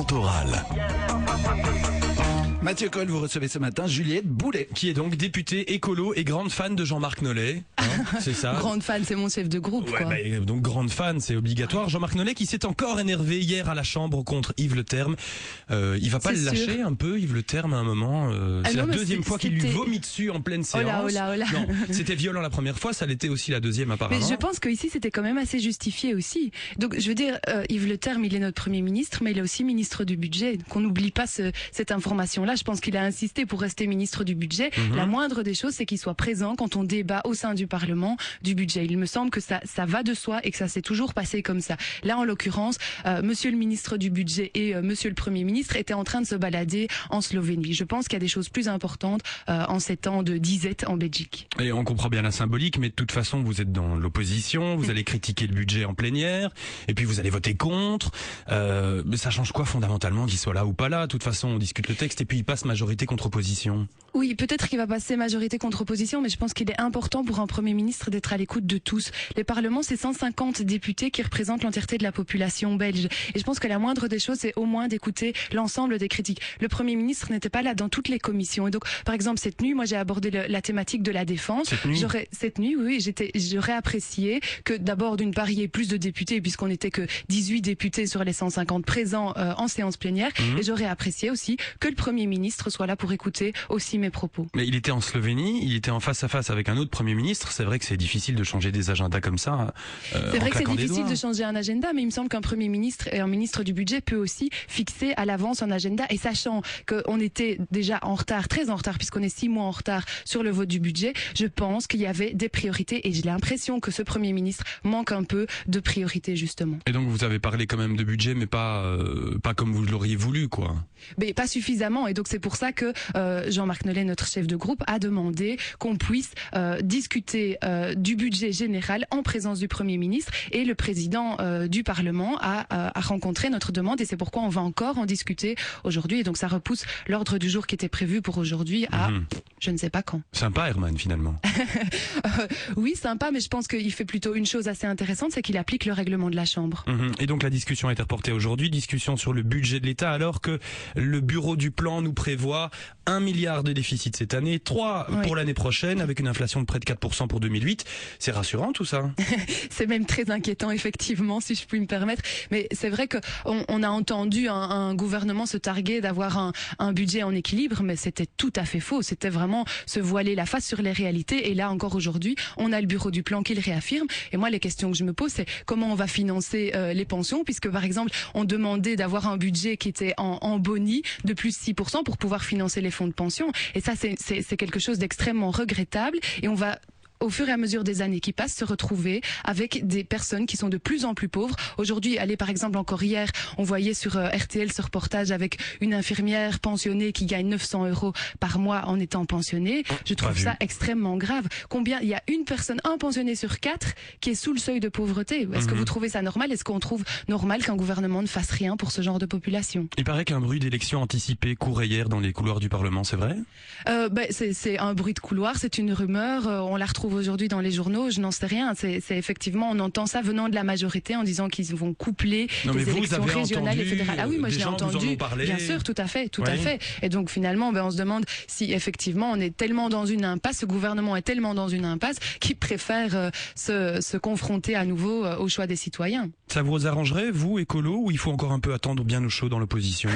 Cantoral. Mathieu Coll, vous recevez ce matin Juliette Boulet, qui est donc députée écolo et grande fan de Jean-Marc Nollet. C'est ça. Grande fan, c'est mon chef de groupe. Ouais, quoi. Donc grande fan, c'est obligatoire. Jean-Marc Nollet qui s'est encore énervé hier à la Chambre contre Yves Le Terme. Il va pas le lâcher un peu, Yves Le Terme, à un moment. C'est la deuxième fois qu'il lui vomit dessus en pleine séance. Oh là. Non, c'était violent la première fois, ça l'était aussi la deuxième apparemment. Mais je pense qu'ici c'était quand même assez justifié aussi. Donc je veux dire, Yves Le Terme, il est notre Premier ministre, mais il est aussi ministre du budget. Qu'on n'oublie pas cette information-là. Je pense qu'il a insisté pour rester ministre du budget. La moindre des choses, c'est qu'il soit présent quand on débat au sein du Parlement du budget. Il me semble que ça va de soi et que ça s'est toujours passé comme ça. Là, en l'occurrence, Monsieur le ministre du budget et Monsieur le Premier ministre étaient en train de se balader en Slovénie. Je pense qu'il y a des choses plus importantes en ces temps de disette en Belgique. Et on comprend bien la symbolique, mais de toute façon, vous êtes dans l'opposition, vous allez critiquer le budget en plénière, et puis vous allez voter contre. Mais ça change quoi fondamentalement qu'il soit là ou pas là? De toute façon, on discute le texte et puis il passe majorité contre opposition. Oui, peut-être qu'il va passer majorité contre opposition, mais je pense qu'il est important pour un Premier ministre d'être à l'écoute de tous. Les parlements, c'est 150 députés qui représentent l'entièreté de la population belge. Et je pense que la moindre des choses, c'est au moins d'écouter l'ensemble des critiques. Le Premier ministre n'était pas là dans toutes les commissions. Et donc, par exemple, cette nuit, moi j'ai abordé la thématique de la défense. Cette nuit, oui, j'aurais apprécié que d'abord, d'une part, il y ait plus de députés, puisqu'on n'était que 18 députés sur les 150 présents en séance plénière. Et j'aurais apprécié aussi que le Premier ministre soit là pour écouter aussi mes propos. Mais il était en Slovénie, il était en face à face avec un autre Premier ministre. C'est vrai que c'est difficile de changer des agendas comme ça. C'est vrai que c'est difficile de changer un agenda, mais il me semble qu'un Premier ministre et un ministre du budget peut aussi fixer à l'avance un agenda. Et sachant qu'on était déjà en retard, très en retard, puisqu'on est 6 mois en retard sur le vote du budget, je pense qu'il y avait des priorités et j'ai l'impression que ce Premier ministre manque un peu de priorités justement. Et donc vous avez parlé quand même de budget, mais pas comme vous l'auriez voulu, quoi. Mais pas suffisamment, et donc c'est pour ça que Jean-Marc Nollet, notre chef de groupe, a demandé qu'on puisse discuter du budget général en présence du Premier ministre, et le président du Parlement a rencontré notre demande, et c'est pourquoi on va encore en discuter aujourd'hui, et donc ça repousse l'ordre du jour qui était prévu pour aujourd'hui à je ne sais pas quand. Sympa Herman finalement. Oui, sympa, mais je pense qu'il fait plutôt une chose assez intéressante, c'est qu'il applique le règlement de la Chambre. Et donc la discussion a été reportée aujourd'hui, discussion sur le budget de l'État, alors que le bureau du plan nous prévoit 1 milliard de déficit cette année, 3 pour l'année prochaine, avec une inflation de près de 4% pour 2008. C'est rassurant tout ça? C'est même très inquiétant effectivement, si je puis me permettre. Mais c'est vrai que on a entendu un gouvernement se targuer d'avoir un budget en équilibre, mais c'était tout à fait faux. C'était vraiment se voiler la face sur les réalités. Et là encore aujourd'hui, on a le bureau du plan qui le réaffirme. Et moi, les questions que je me pose, c'est comment on va financer les pensions, puisque par exemple, on demandait d'avoir un budget qui était en boni de plus 6% pour pouvoir financer les fonds de pension. Et ça, c'est quelque chose d'extrêmement regrettable. Et on va, au fur et à mesure des années qui passent, se retrouver avec des personnes qui sont de plus en plus pauvres. Aujourd'hui, par exemple, encore hier, on voyait sur RTL ce reportage avec une infirmière pensionnée qui gagne 900 € par mois en étant pensionnée. Je trouve ça extrêmement grave. Il y a un pensionné sur 4 qui est sous le seuil de pauvreté. Est-ce que vous trouvez ça normal? Est-ce qu'on trouve normal qu'un gouvernement ne fasse rien pour ce genre de population? Il paraît qu'un bruit d'élection anticipée courait hier dans les couloirs du Parlement, c'est vrai? C'est un bruit de couloir, c'est une rumeur. On la retrouve aujourd'hui dans les journaux, je n'en sais rien. C'est effectivement, on entend ça venant de la majorité en disant qu'ils vont coupler des élections régionales et fédérales. Ah oui, moi je l'ai entendu. Bien sûr, tout à fait. Et donc finalement, on se demande si effectivement on est tellement dans une impasse, ce gouvernement est tellement dans une impasse qu'il préfère se confronter à nouveau au choix des citoyens. Ça vous arrangerait, vous, écolo, ou il faut encore un peu attendre bien au chaud dans l'opposition?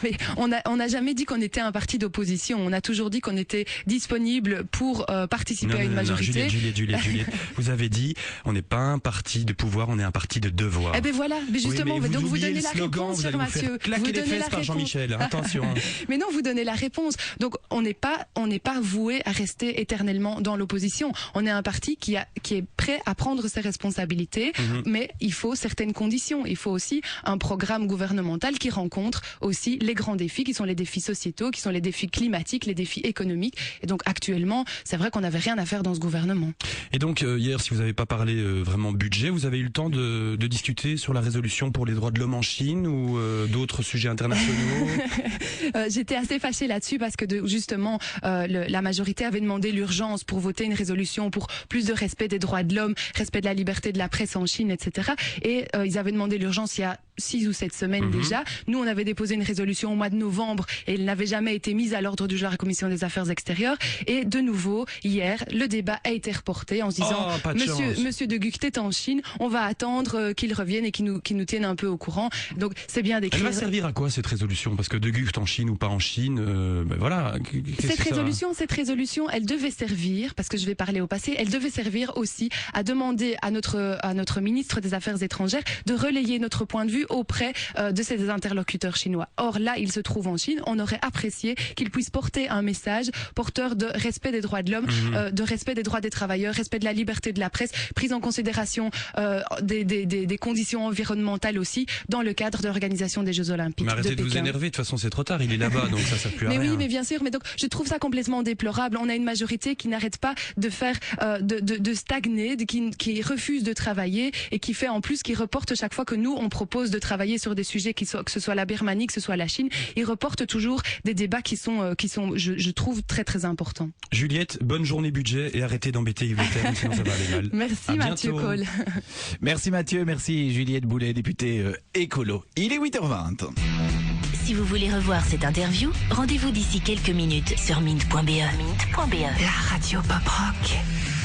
Mais on n'a jamais dit qu'on était un parti d'opposition. On a toujours dit qu'on était disponible pour participer à une majorité. Juliette, vous avez dit, on n'est pas un parti de pouvoir, on est un parti de devoir. Eh ben voilà, mais justement, oui, mais donc vous oubliez donnez la réponse, cher Mathieu. Claquer les fesses par Jean-Michel, attention. Mais non, vous donnez la réponse. Donc on n'est pas voué à rester éternellement dans l'opposition. On est un parti qui est prêt à prendre ses responsabilités, mais il faut certaines conditions. Il faut aussi un programme gouvernemental qui rencontre aussi les grands défis, qui sont les défis sociétaux, qui sont les défis climatiques, les défis économiques. Et donc actuellement, c'est vrai qu'on n'avait rien à faire dans ce gouvernement. Et donc hier, si vous n'avez pas parlé vraiment budget, vous avez eu le temps de discuter sur la résolution pour les droits de l'homme en Chine ou d'autres sujets internationaux? J'étais assez fâchée là-dessus parce que justement la majorité avait demandé l'urgence pour voter une résolution pour plus de respect des droits de l'homme, respect de la liberté de la presse en Chine, etc. Et ils avaient demandé l'urgence il y a 6 ou 7 semaines déjà. Nous, on avait déposé une résolution au mois de novembre et elle n'avait jamais été mise à l'ordre du jour de la Commission des Affaires extérieures. Et de nouveau, hier, le débat a été reporté en se disant Monsieur De Gucht est en Chine, on va attendre qu'il revienne et qu'il nous tienne un peu au courant. Donc c'est bien d'écrire. Elle va servir à quoi cette résolution? Parce que De Gucht en Chine ou pas en Chine, voilà. Cette résolution, elle devait servir, parce que je vais parler au passé, elle devait servir aussi à demander à notre ministre des Affaires étrangères de relayer notre point de vue auprès de ses interlocuteurs chinois. Or là, il se trouve en Chine, on aurait apprécié qu'il puisse porter un message porteur de respect des droits de l'homme, de respect des droits des travailleurs, respect de la liberté de la presse, prise en considération des conditions environnementales aussi, dans le cadre de l'organisation des Jeux Olympiques. Mais arrêtez de vous énerver, de toute façon c'est trop tard, il est là-bas, donc ça sert plus à rien. Mais oui, mais bien sûr, mais donc je trouve ça complètement déplorable. On a une majorité qui n'arrête pas de faire, de stagner, qui refuse de travailler et qui fait en plus, qui reporte chaque fois que nous on propose de travailler sur des sujets que ce soit la Birmanie, que ce soit la Chine, il reporte toujours des débats qui sont, je trouve très très importants. Juliette, bonne journée budget et arrêtez d'embêter Yves Le Terme, sinon ça va aller mal. Merci Mathieu Cole. Merci Mathieu, merci Juliette Boulet, députée écolo. Il est 8h20. Si vous voulez revoir cette interview, rendez-vous d'ici quelques minutes sur mint.be. La radio pop rock.